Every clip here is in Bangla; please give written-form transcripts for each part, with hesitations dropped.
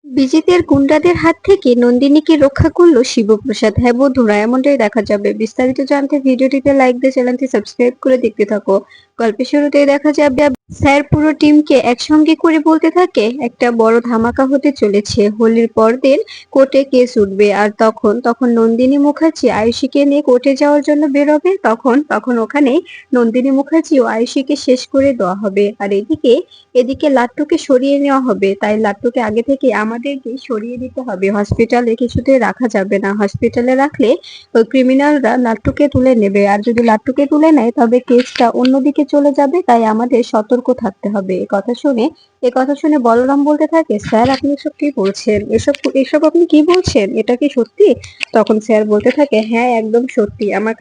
বিজিতের গুন্ডাদের হাত থেকে নন্দিনীকে রক্ষা করলো শিবপ্রসাদ। হ্যাঁ বন্ধুরা, এমনটাই দেখা যাবে। বিস্তারিত জানতে ভিডিওটিতে লাইক দিয়ে চ্যানেলটি সাবস্ক্রাইব করে দেখতে থাকো। গল্পের শুরুতেই দেখা যাবে স্যার পুরো টিমকে একসঙ্গে করে বলতে থাকে একটা বড় ধামাকা হতে চলেছে। হোলির পরদিন কোর্টে কেস উঠবে, আর তখন তখন নন্দিনী মুখার্জি আয়ুষীকে নিয়ে কোর্টে যাওয়ার জন্য বেরোবে। তখন তখন ওখানে নন্দিনী মুখার্জি ও আয়ুষীকে শেষ করে দেওয়া হবে। আর এদিকে এদিকে লাট্টুকে সরিয়ে নেওয়া হবে। তাই লাট্টুকে আগে থেকে আমাদেরকে সরিয়ে দিতে হবে। হসপিটালে কিছুতে রাখা যাবে না। হসপিটালে রাখলে ওই ক্রিমিনালরা লাট্টুকে তুলে নেবে, আর যদি লাট্টুকে তুলে নেয় তবে কেসটা অন্যদিকে চলে যাবে। তাই আমাদের সতর্ক থাকতে হবে। এ কথা শুনে বলরাম বলতে থাকে, স্যার আপনি এসব কি বলছেন? এসব এসব আপনি কি বলছেন? এটা কি সত্যি? তখন স্যার বলতে থাকে, হ্যাঁ একদম সত্যি। আমার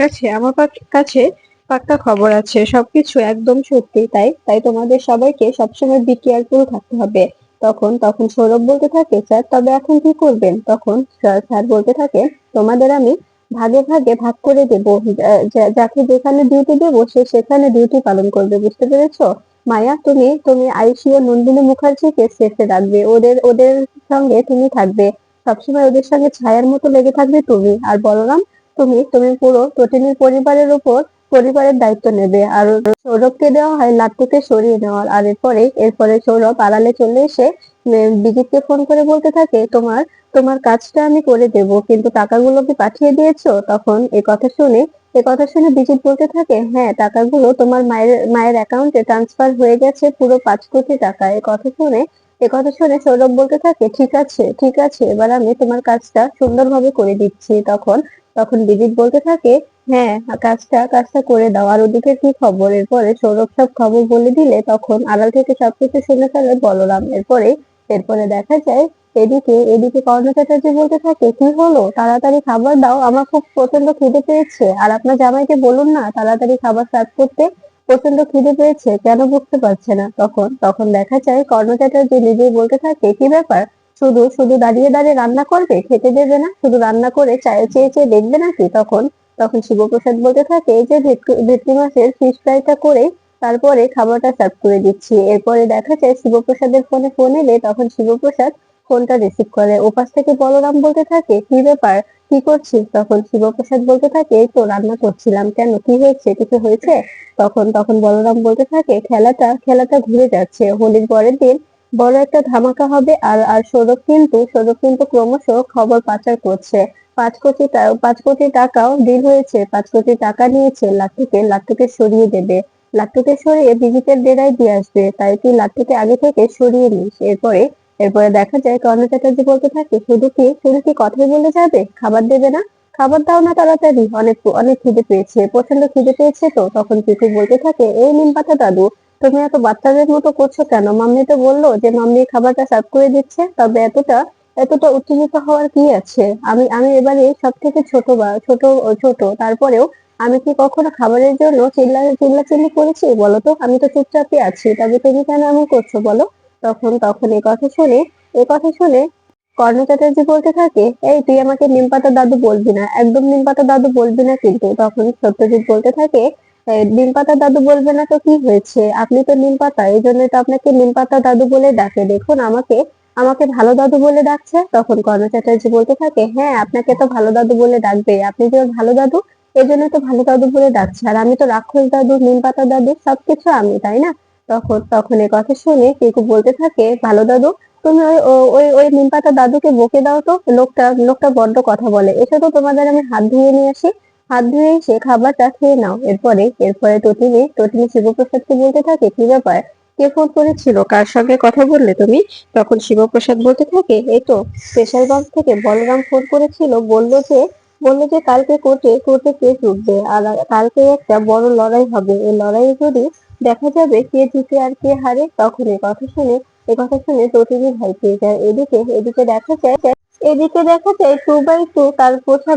কাছে পাক্কা খবর আছে, সবকিছু একদম সত্যি। তাই তাই তোমাদের সবাইকে সবসময় বি কেয়ারফুল থাকতে হবে। তখন তখন সৌরভ বলতে থাকে, স্যার তবে এখন কি করবেন? তখন স্যার বলতে থাকে, তোমাদের আমি ভাগে ভাগে ভাগ করে দেবো। যাকে যেখানে ডিউটি দেবো সে সেখানে ডিউটি পালন করবে, বুঝতে পেরেছো? মায়া, তুমি আইসি ও নন্দিনী মুখার্জিকে সেফে রাখবে। ওদের ওদের সঙ্গে তুমি থাকবে। সবসময় ওদের সঙ্গে ছায়ার মতো লেগে থাকবে তুমি। আর বলরাম, তুমি পুরো টোটেনের পরিবারের দায়িত্ব নেবে। আর সৌরভকে দেওয়া হয় লাট্টুকে সরিয়ে নেওয়ার। আর এরপরে সৌরভ আড়ালে চলে এসে বিজিতকে ফোন করে বলতে থাকে, তোমার তোমার কাজটা আমি করে দেব, কিন্তু টাকাগুলো কি পাঠিয়ে দিয়েছো? তখন এ কথা শুনে বিজিত বলতে থাকে, হ্যাঁ টাকাগুলো তোমার মায়ের অ্যাকাউন্টে ট্রান্সফার হয়ে গেছে, পুরো 5 কোটি টাকা। এ কথা শুনে সৌরভ বলতে থাকে, ঠিক আছে ঠিক আছে, এবার আমি তোমার কাজটা সুন্দরভাবে করে দিচ্ছি। তখন তখন বিজিত বলতে থাকে, হ্যাঁ কাজটা করে দাও। আর ওদিকে কি খবর? এরপরে সৌরভ সব খবর বলে দিলে তখন আড়াল থেকে সবকিছু শুনে ফেলে বলরাম। এরপরে দেখা যায় এদিকে কর্ণ চ্যাটার্জি বলতে থাকে, কি হলো? তাড়াতাড়ি খাবার দাও, আমার খুব প্রচন্ড খিদে পেয়েছে। আর আপনার জামাইকে বলুন না তাড়াতাড়ি খাবার সার্ভ করতে, প্রচন্ড খিদে পেয়েছে, কেন বুঝতে পারছে না? তখন তখন দেখা যায় কর্ণ চ্যাটার্জি নিজেই বলতে থাকে, কি ব্যাপার? শুধু শুধু দাঁড়িয়ে দাঁড়িয়ে রান্না করবে, খেতে দেবে না? শুধু রান্না করে চেয়ে চেয়ে দেখবে নাকি? তখন তখন শিবপ্রসাদ বলতে থাকে, এই যে ভেটকি মাছের ফিশ ফ্রাইটা করে তারপরে খাবারটা সার্ভ করে দিচ্ছি। এরপরে দেখা যায় শিবপ্রসাদের ফোন এলে তখন শিবপ্রসাদ ফোনটা রিসিভ করে। ওপাশ থেকে বলরাম বলতে থাকে, কি ব্যাপার, কি করছিস? তখন শিবপ্রসাদ বলতে থাকে, এই তো রান্না করছিলাম। কেন, কি হয়েছে, কিছু হয়েছে? তখন তখন বলরাম বলতে থাকে, খেলাটা ঘুরে যাচ্ছে। হোলির পরের দিন বড় একটা ধামাকা হবে। আর আর সৌরভ কিন্তু ক্রমশ খবর পাচার করছে। 5 কোটি টাকাও ডিল হয়েছে। 5 কোটি টাকা নিয়েছে, লাট্টুকে সরিয়ে দেবে। লাট্টুকে সরিয়ে বিজিতের ডেরায় দিয়ে আসবে। তাই তুই লাট্টুকে আগে থেকে সরিয়ে নিস। এরপরে দেখা যায় কর্ণ চ্যাটার্জি বলতে থাকে, শুধু কি কথাই বলে যাবে? খাবার দেবে না? খাবার দাও না তাড়াতাড়ি, অনেক অনেক খিদে পেয়েছে, প্রচন্ড খিদে পেয়েছে। তো তখন পিকু বলতে থাকে, এই নিম পাতা দাদু, তুমি এত বাচ্চাদের মতো করছো কেন? মাম্মি তো বললো যে মাম্মি খাবারটা সার্ভ করে দিচ্ছে, তবে এতটা উত্তেজিত হওয়ার কি আছে? আমি আমি এবারে সব থেকে ছোট, ছোট, তারপরেও আমি কি কখনো খাবারের জন্য চিল্লাচিল্লি করেছি বলো তো? আমি তো চুপচাপই আছি, তবে তুমি কেন এমন করছো বলো? তখন এ কথা শুনে কর্ণ চ্যাটার্জি বলতে থাকে, এই তুই আমাকে নিমপাতা দাদু বলবি না, একদম নিমপাতা দাদু বলবি না কিন্তু। তখন সত্যজিৎ বলতে থাকে, নিমপাতা দাদু বলবে না তো কি হয়েছে? আপনি তো নিমপাতা, এই জন্য তো আপনাকে নিমপাতা দাদু বলে ডাকে। দেখুন আমাকে আমাকে ভালো দাদু বলে ডাকছে। তখন কর্ণ চ্যাটার্জি বলতে থাকে, হ্যাঁ আপনাকে তো ভালো দাদু বলে ডাকবে, আপনি যে ওর ভালো দাদু, এই জন্য তো ভালো দাদু বলে ডাকছে। আর আমি তো রাক্ষস দাদু, নিমপাতা দাদু, সবকিছু আমি, তাই না? তখন এ কথা শুনে কেকু বলতে থাকে, ভালো দাদু, তুমি ওই নিমপাতা দাদুকে বকে দাও তো। লোকটা বড্ড কথা বলে। এসো তো, তোমাদের আমি হাত ধুয়ে নিয়ে আসি। হাত ধুয়ে এসে খাবারটা খেয়ে নাও। এরপরে টটিনি শিবপ্রসাদকে বলতে থাকে, কি ব্যাপার, কে ফোন করেছিল, কার সঙ্গে কথা বললে তুমি? তখন শিবপ্রসাদ বলতে থাকে, এই তো স্পেশালগঞ্জ থেকে বলরাম ফোন করেছিল, বললো যে কালকে কোর্টে কেস উঠবে। আর কালকে একটা বড় লড়াই হবে। এই লড়াইয়ে যদি দেখা যাবে কে জিতে আর কে হারে। তখন এ কথা শুনে টটিনি ভয় পেয়ে যায়। এদিকে দেখা যায় 2x2 তার পোষা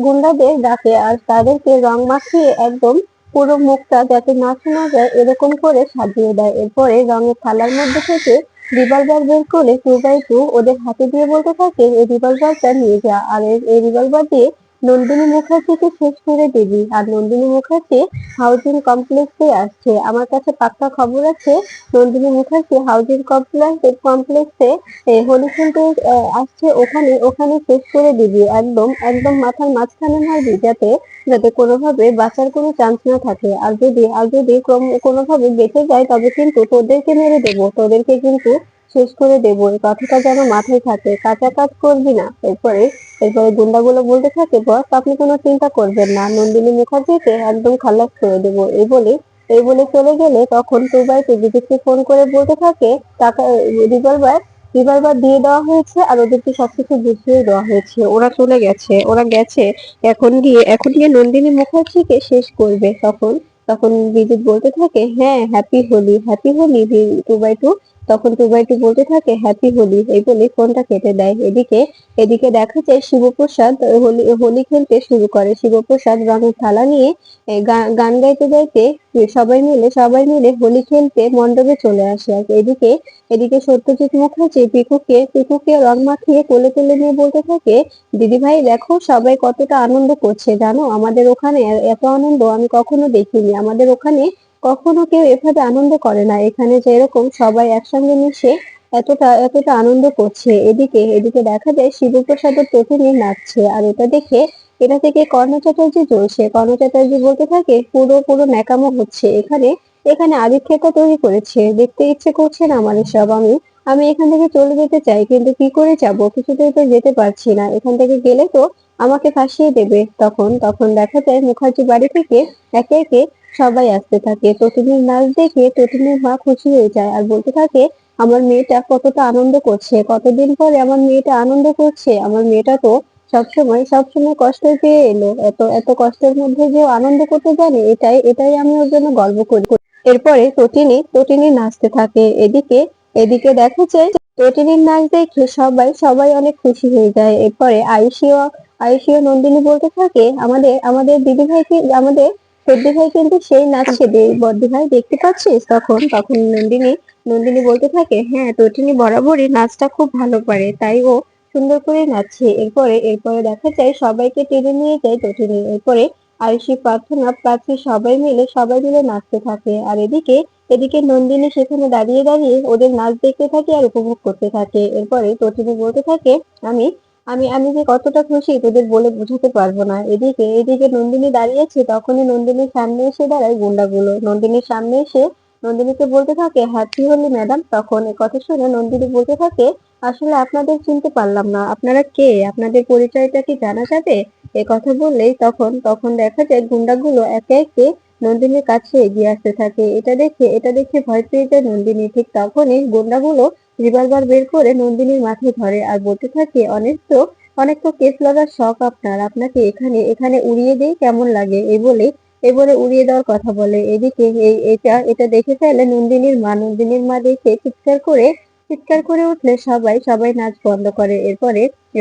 গুন্ডাদের ডাকে, আর তাদেরকে রং মাখিয়ে একদম পুরো মুখটা যাতে না শোনা যায় এরকম করে সাজিয়ে দেয়। এরপরে রঙের থালার মধ্যে থেকে রিভলভার বের করে 2x2 ওদের হাতে দিয়ে বলতে থাকে, এই রিভলভারটা নিয়ে যা। আর এই রিভলভার দিয়ে নন্দিনী মুখার্জিকে শেষ করে দিবি। আর নন্দিনী মুখার্জি হাউজিং কমপ্লেক্সে আসছে, আমার কাছে পাক্কা খবর আছে। নন্দিনী মুখার্জি হাউজিং কমপ্লেক্সে হোলি খেলতে আসছে, ওখানে ওখানে শেষ করে দিবি, একদম একদম মাথার মাঝখানে মারবি, যাতে যাতে কোনোভাবে বাঁচার কোনো চান্স না থাকে। আর যদি কোনোভাবে বেঁচে যায় তবে কিন্তু তোদেরকে মেরে দেবো, তোদেরকে কিন্তু শেষ করে দেবো। এই কথাটা যেন মাথায় থাকে, কাঁচা কাজ করবি না। এরপরে গুন্ডাগুলো বলতে থাকে, বস আপনি কোনো চিন্তা করবেন না, নন্দিনী মুখার্জিকে একদম খালাস করে দেবো। এই বলে চলে গেলে তখন টুবাইকে বিদ্যুৎকে ফোন করে বলতে থাকে, টাকা রিভলভার রিভলভার দিয়ে দেওয়া হয়েছে আর ওদেরকে সবকিছু বুঝিয়ে দেওয়া হয়েছে, ওরা চলে গেছে, ওরা গেছে। এখন গিয়ে নন্দিনী মুখার্জিকে শেষ করবে। তখন তখন বিদ্যুৎ বলতে থাকে, হ্যাঁ happy Holi, happy Holi two by two. তখন টু বাই টু বলতে থাকে, হ্যাপি হোলি, এই বলে ফোনটা কেটে দেয়। এদিকে দেখা যায় শিবপ্রসাদ হোলি হোলি খেলতে শুরু করে। শিবপ্রসাদ রঙের থালা নিয়ে গান গাইতে গাইতে সবাই মিলে হোলি খেলতে মণ্ডপে চলে আসে। আর এদিকে সত্যজিৎ মুখার্জি পিকুকে রং মাখিয়ে কোলে তুলে নিয়ে বলতে থাকে, দিদি ভাই দেখো সবাই কতটা আনন্দ করছে জানো, আমাদের ওখানে এত আনন্দ আমি কখনো দেখিনি, আমাদের ওখানে কখনো কেউ এভাবে আনন্দ করে না, এখানে যে এরকম সবাই একসঙ্গে মিশে এতটা এতটা আনন্দ করছে। এদিকে দেখা যায় শিবপ্রসাদের প্রতিদিন নাচছে, আর এটা থেকে কর্ণ চ্যাটার্জি জ্বলছে। কর্ণ চ্যাটার্জি বলতে থাকে, পুরো পুরো ন্যাকামো হচ্ছে এখানে, এখানে আদিক্ষেতা তৈরি করেছে, দেখতে ইচ্ছে করছে না আমার এসব। আমি এখান থেকে চলে যেতে চাই, কিন্তু কি করে যাব, কিছুতেই তো যেতে পারছি না, এখান থেকে গেলে তো আমাকে ফাঁসিয়ে দেবে। তখন দেখা যায় মুখার্জি বাড়ি থেকে একে একে সবাই আসতে থাকে। তটিনীর নাচ দেখে তটিনীর মা খুশি হয়ে যায় আর বলতে থাকে, আমার মেয়েটা কতটা আনন্দ করছে, কতদিন পরে আমার মেয়েটা আনন্দ করছে, আমার মেয়েটা তো সবসময় কষ্ট পেয়ে এলো, এত এত কষ্টের মধ্যে যে ও আনন্দ করতে জানে, এটাই আমি ওর জন্য গর্ব করি। এরপরে তটিনী নাচতে থাকে। এদিকে দেখা যায় তটিনীর নাচ দেখে সবাই অনেক খুশি হয়ে যায়। এরপরে আয়ুষীয় নন্দিনী বলতে থাকে, আমাদের আমাদের দিদি ভাই কি আমাদের বদ্দি ভাই কিন্তু সেই নাচছে, বদ্দি ভাই দেখতে পাচ্ছিস। তখন নন্দিনী বলতে থাকে, হ্যাঁ তটিনী বরাবরই নাচটা খুব ভালো পারে, তাই ও সুন্দর করে নাচছে। এরপরে দেখা যায় সবাইকে টেনে নিয়ে যায় তটিনী। এরপরে আয়ুষী, প্রার্থনা, প্রাচী সবাই মিলে নাচতে থাকে। আর এদিকে নন্দিনী সেখানে দাঁড়িয়ে দাঁড়িয়ে ওদের নাচ দেখতে থাকে আর উপভোগ করতে থাকে। এরপরে তটিনী বলতে থাকে, আমি আমি যে কতটা খুশি তোদের বলে বোঝাতে পারবো না। এদিকে নন্দিনী দাঁড়িয়েছে, তখনই নন্দিনীর সামনে এসে দাঁড়ায় গুন্ডাগুলো। নন্দিনীর সামনে এসে নন্দিনীকে বলতে থাকে, হ্যাপি হোলি ম্যাডাম। তখন এ কথা শুনে নন্দিনী বলতে থাকে, আসলে আপনাদের চিনতে পারলাম না, আপনারা কে, আপনাদের পরিচয়টা কি জানা যাবে? এ কথা বললেই তখন দেখা যায় গুন্ডাগুলো একে একে নন্দিনীর কাছে এগিয়ে আসতে থাকে। এটা দেখে ভয় পেয়ে যায় নন্দিনী। ঠিক তখনই গুন্ডাগুলো রিভলভার বের করে নন্দিনীর মাথায় ধরে আর বলতে থাকে, অনেক তো কেস লড়ার শখ আপনার, আপনাকে এখানে এখানে উড়িয়ে দেই কেমন লাগে, এই বলে উড়িয়ে দেওয়ার কথা বলে। এদিকে এটা দেখে ফেলে নন্দিনীর মা দেখে চিৎকার করে উঠলে সবাই নাচ বন্ধ করে।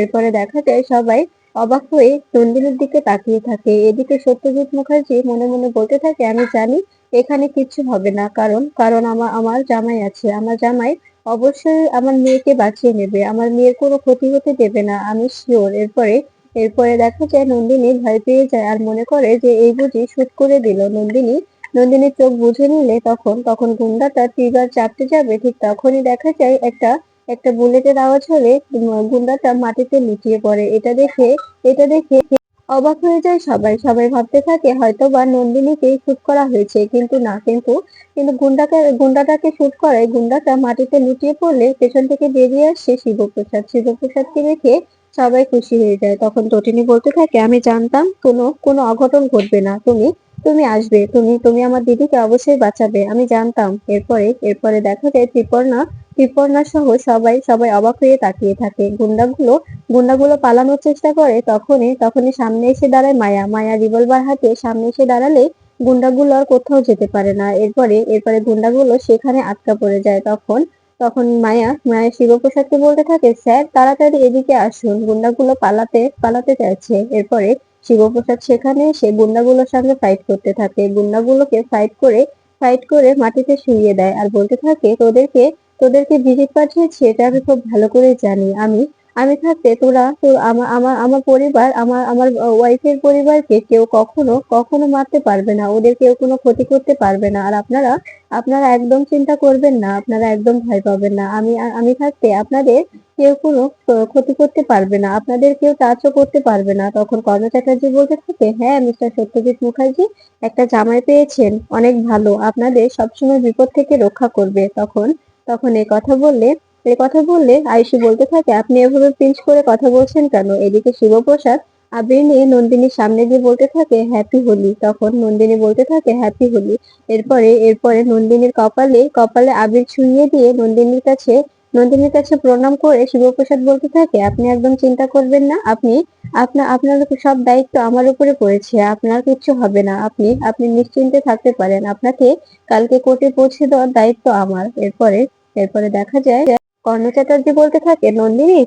এরপরে দেখা যায় সবাই অবাক হয়ে নন্দিনীর দিকে তাকিয়ে থাকে। এদিকে সত্যজিৎ মুখার্জি মনে মনে বলতে থাকে, আমি জানি এখানে কিচ্ছু হবে না, কারণ কারণ আমার জামাই আছে, আমার জামাই অবশ্যই আমার মেয়েকে বাঁচিয়ে নেবে, আমার মেয়ের কোনো ক্ষতি হতে দেবে না, আমি শিওর। এরপরে দেখা যায় নন্দিনী ভয় পেয়ে যায় আর মনে করে যে এই বুঝি শুট করে দিল। নন্দিনীর চোখ বুজে নিলে তখন গুন্ডাটা ট্রিগার চাপতে যাবে, ঠিক তখনই দেখা যায় একটা একটা বুলেটের আওয়াজ হলে গুন্ডাটা মাটিতে লুটিয়ে পড়ে। এটা দেখে অবাক হয়ে যায় সবাই ভাবতে থাকে হয়তো বা নন্দিনীকে শুট করা হয়েছে, কিন্তু না, কিন্তু গুন্ডাটাকে শুট করায় গুন্ডাটা মাটিতে লুটিয়ে পড়লে পেছন থেকে বেরিয়ে আসছে শিবপ্রসাদকে দেখে সবাই খুশি হয়ে যায়। তখন তটিনী বলতে থাকে, আমি জানতাম কোনো অঘটন ঘটবে না, তুমি আসবে, তুমি আমার দিদিকে অবশ্যই বাঁচাবে, আমি জানতাম। এরপরে দেখা যায় ত্রিপর্ণা সহ সবাই অবাক হয়ে তাকিয়ে থাকে। গুন্ডাগুলো পালানোর চেষ্টা করে, তখনই সামনে এসে দাঁড়ায় মায়া রিভলভার হাতে সামনে এসে দাঁড়ালে গুন্ডাগুলো আর কোথাও যেতে পারে না। এরপরে গুন্ডাগুলো সেখানে আটকা পড়ে যায়। তখন মায়া শিবপ্রসাদকে বলতে থাকে, স্যার তাড়াতাড়ি এদিকে আসুন, গুন্ডাগুলো পালাতে পালাতে চাইছে। এরপরে শিবপ্রসাদ সেখানে এসে গুন্ডাগুলোর সঙ্গে ফাইট করতে থাকে, গুন্ডাগুলোকে ফাইট করে মাটিতে শুইয়ে দেয় আর বলতে থাকে, তোদেরকে ভিজিট পাঠিয়েছি এটা আমি খুব ভালো করে জানি, আমি থাকতে তোরা তো আমার আমার আমার পরিবার আমার ওয়াইফের পরিবারকে কেউ কখনো কখনো মারতে পারবে না, ওদের কেউ কোনো ক্ষতি করতে পারবে না। আর আপনারা আপনারা একদম চিন্তা করবেন না, আপনারা একদম ভয় পাবেন না। আমি থাকতে আপনাদের কেউ কোনো ক্ষতি করতে পারবে না, আপনাদের কেউ টাচও করতে পারবে না। তখন কর্ণ চ্যাটার্জি বলতে থাকে, হ্যাঁ মিস্টার সত্যজিৎ মুখার্জি, একটা জামাই পেয়েছেন, অনেক ভালো, আপনাদের সবসময় বিপদ থেকে রক্ষা করবে। তখন তখন এই কথা বললে আয়ুষী বলতে থাকে, আপনি এভাবে পিঞ্চ করে কথা বলছেন কেন? এদিকে শিবপ্রসাদ আবির নিয়ে নন্দিনীর সামনে গিয়ে বলতে থাকে, হ্যাপি হোলি। তখন নন্দিনী বলতে থাকে, হ্যাপি হোলি। এরপরে নন্দিনীর কপালে কপালে আবির ছুঁয়ে দিয়ে নন্দিনীর কাছে প্রণাম করে শিবপ্রসাদ বলতে থাকে, আপনি একদম চিন্তা করবেন না, আপনার সব দায়িত্ব আমার উপরে পড়েছে, আপনার কিচ্ছু হবে না, আপনি নিশ্চিন্তে থাকতে পারেন, আপনাকে কালকে কোর্টে পৌঁছে দেওয়ার দায়িত্ব আমার। এরপরে দেখা যায় কর্ণ চ্যাটার্জি বলতে থাকে, নন্দিনী,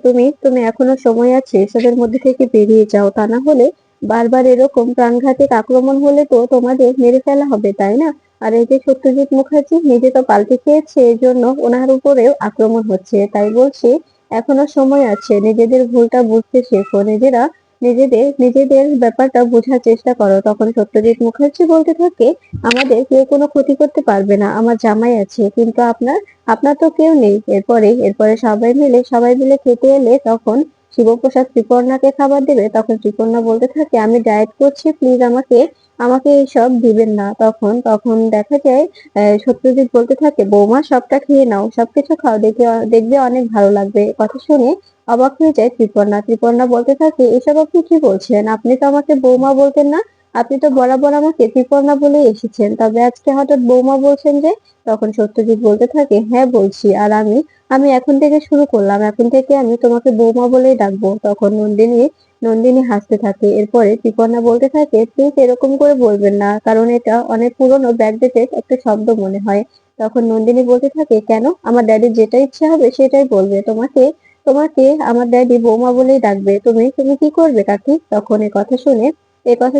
তুমি এখনো সময় আছে, এসবের মধ্যে থেকে বেরিয়ে যাও, তা না হলে বারবার এরকম প্রাণঘাতিক আক্রমণ হলে তো তোমাদের মেরে ফেলা হবে, তাই না? আর এই যে সত্যজিৎ মুখার্জি নিজে তো পাল্টে খেয়েছে, এর জন্য ওনার উপরেও আক্রমণ হচ্ছে। তাই বলছি, এখনো সময় আছে, নিজেদের ভুলটা বুঝতে শেখো, নিজেদের ব্যাপারটা বোঝার চেষ্টা করো। তখন সত্যজিৎ মুখার্জি বলতে থাকে, আমাদের কেউ কোনো ক্ষতি করতে পারবে না, আমার জামাই আছে, কিন্তু আপনার তো কেউ নেই। এরপরে সবাই মিলে খেতে এলে তখন শিবপ্রসাদ ত্রিপর্ণাকে খাবার দেবে। তখন ত্রিপর্ণা বলতে থাকে, আমি ডায়েট করছি, প্লিজ আমাকে আমাকে এইসব দিবেন না। তখন তখন দেখা যায় সত্যজিৎ বলতে থাকে, বৌমা সবটা খেয়ে নাও, সবকিছু খাও, দেখবে অনেক ভালো লাগবে। কথা শুনে অবাক হয়ে যায় ত্রিপর্ণা বলতে থাকে, এসব আপনি কি বলছেন? আপনি তো আমাকে বৌমা বলতেন না, আপনি তো বরাবর আমাকে ত্রিপর্ণা বলেই এসেছেন, তবে আজকে হঠাৎ বৌমা বলছেন যে? তখন সত্যজিৎ বলতে থাকে, হ্যাঁ বলছি, আর আমি আমি এখন থেকে শুরু করলাম, এখন থেকে আমি তোমাকে বৌমা বলেই ডাকবো। তখন নন্দিনী হাসতে থাকে। এরপরে ত্রিপর্ণা বলতে থাকে, প্লিজ এরকম করে বলবেন না, কারণ এটা অনেক পুরনো ব্যাকডেটেড একটা শব্দ মনে হয়। তখন নন্দিনী বলতে থাকে, কেন? আমার ড্যাডির যেটা ইচ্ছা হবে সেটাই বলবে, তোমাকে তোমাকে আমার ড্যাডি বৌমা বলেই ডাকবে, তুমি তুমি কি করবে কাকি? তখন এ কথা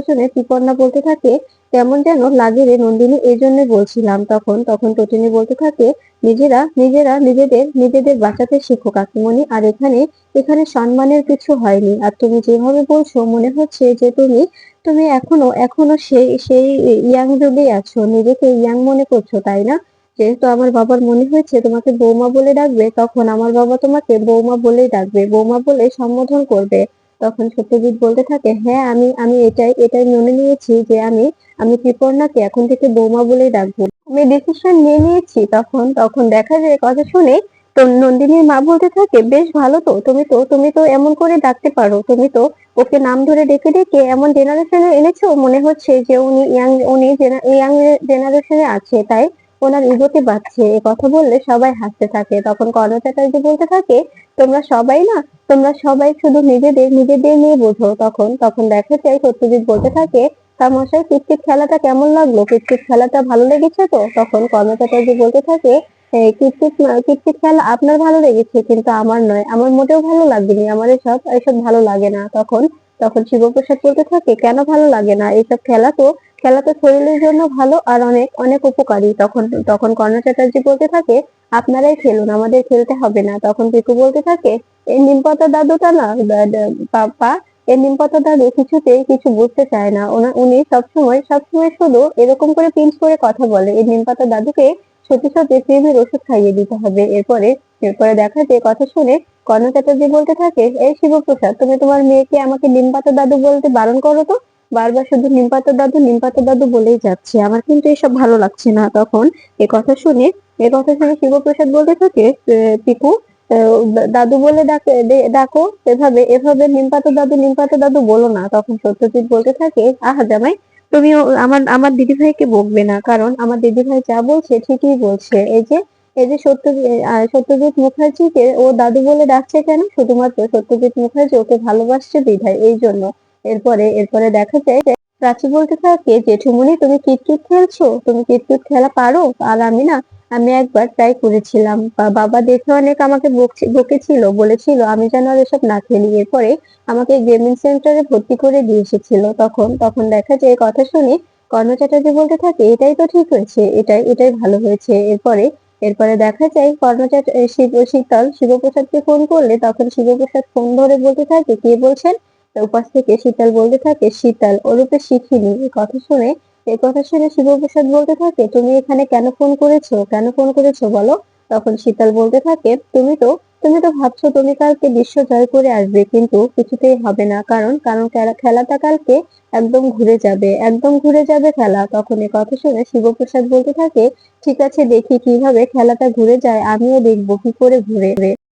শুনে ত্রিপর্ণা বলতে থাকে, কেমন যেন লাগে রে নন্দিনী, এই জন্যই বলছিলাম। তখন তখন টটিনি বলতে থাকে, নিজেরা নিজেদের বাঁচাতে শেখো কাকিমণি, আর এখানে এখানে সম্মানের কিছু হয়নি। আর তুমি যেভাবে বলছো, মনে হচ্ছে যে তুমি এখনো সেই ইয়াং যুগেই আছো, নিজেকে ইয়াং মনে করছো, তাই না? যেহেতু আমার বাবার মনে হয়েছে তোমাকে বৌমা বলে ডাকবে, তখন আমার বাবা তোমাকে বৌমা বলেই ডাকবে, বৌমা বলে সম্বোধন করবে। তখন সত্যজিৎ বলতে থাকে, হ্যাঁ, আমি আমি এটাই এটাই মেনে নিয়েছি যে আমি ত্রিপর্ণাকে এখন থেকে বৌমা বলেই ডাকবো, আমি ডিসিশন নিয়ে নিয়েছি। তখন তখন দেখা যায় কথা শুনে তো নন্দিনীর মা বলতে থাকে, বেশ ভালো তো, তুমি তো এমন করে ডাকতে পারো, তুমি তো ওকে নাম ধরে ডেকে ডেকে এমন জেনারেশনে এনেছো, মনে হচ্ছে যে উনি ইয়াং জেনারেশনে আছে, তাই ওনার ইগোতে বাজছে। এ কথা বললে সবাই হাসতে থাকে। তখন কর্ণ চ্যাটার্জি বলতে থাকে, তোমরা সবাই না তোমরা সবাই শুধু নিজেদের নিয়ে বোঝো। তখন তখন দেখা যায় সত্যজিৎ বলতে থাকে, তা মশাই, কিতকিত খেলাটা কেমন লাগলো? কিতকিত খেলাটা ভালো লেগেছে তো? তখন কর্ণ চ্যাটার্জি বলতে থাকে, কিতকিত খেলা আপনার ভালো লেগেছে, কিন্তু আমার নয়, আমার মোটেও ভালো লাগেনি, আমার এসব এসব ভালো লাগে না। তখন তখন শিবপ্রসাদ বলতে থাকে, কেন ভালো লাগে না? এইসব খেলা তো শরীরের জন্য ভালো, আর অনেক অনেক উপকারী। তখন তখন কর্ণ চ্যাটার্জি বলতে থাকে, আপনারাই খেলুন, আমাদের খেলতে হবে না। তখন পিকু বলতে থাকে, এই নিমপাতা দাদুটা না, পাপা, এই নিমপাতা দাদু কিছুতেই কিছু বুঝতে চায় না, উনি সবসময় শুধু এরকম করে পিঞ্চ করে কথা বলে। এই নিমপাতা দাদুকে সত্যি সত্যি প্রেমের ওষুধ খাইয়ে দিতে হবে। এরপরে দেখা যায় কথা শুনে কর্ণ চ্যাটার্জি বলতে থাকে, এই শিবপ্রসাদ, তুমি তোমার মেয়েকে আমাকে নিমপাতা দাদু বলতে বারণ করো তো, বারবার শুধু নিমপাতা দাদু বলেই যাচ্ছে, আমার কিন্তু এসব ভালো লাগছে না। তখন এ কথা শুনে এ কথা শুনে শিবপ্রসাদ বলতে থাকে, পিকু, দাদু বলে ডাকো, এভাবে এভাবে নিমপাতা দাদু বলো না। তখন সত্যজিৎ বলতে থাকে, আহা জামাই, তুমিও আমার দিদি ভাইকে বকবে না, কারণ আমার দিদি ভাই যা বলছে ঠিকই বলছে। এই যে সত্যজিৎ মুখার্জিকে ও দাদু বলে ডাকছে কেন? শুধুমাত্র সত্যজিৎ মুখার্জি ওকে ভালোবাসছে বিধায়, এই জন্য। এরপরে দেখা যায় যে প্রাচী বলতে থাকে, জেঠুমনি, তুমি কিতকিত খেলছো, তুমি কিতকিত খেলা পারো? আর আমি একবার ট্রাই করেছিলাম, বাবা দেখে অনেক আমাকে বকেছিল, বলেছিল আমি যেন আর এসব না খেলি। এরপরে আমাকে গেমিং সেন্টারে ভর্তি করে দিয়ে এসেছিল। তখন তখন দেখা যায় কথা শুনে কর্ণ চ্যাটার্জি বলতে থাকে, এটাই তো ঠিক হয়েছে, এটাই এটাই ভালো হয়েছে। এরপরে এরপরে দেখা যায় কর্ণচাঁদ শীতল শিবপ্রসাদকে ফোন করলে তখন শিবপ্রসাদ ফোন ধরে বলতে থাকে, কে বলছেন? তো উপাস থেকে শীতল বলতে থাকে, শীতল ওরূপে শিখিনি। এই কথা শুনে শিবপ্রসাদ বলতে থাকে, তুমি এখানে কেন ফোন করেছো বলো? তখন শীতল বলতে থাকে, তুমি তো ভাবছো তুমি কালকে বিশ্ব জয় করে আসবে, কিন্তু কিছুতেই হবে না। কারণ খেলাটা কালকে একদম ঘুরে যাবে খেলা। তখন এ কথা শুনে শিবপ্রসাদ বলতে থাকে, ঠিক আছে, দেখি কিভাবে খেলাটা ঘুরে যায়, আমিও দেখবো কি করে ঘুরে।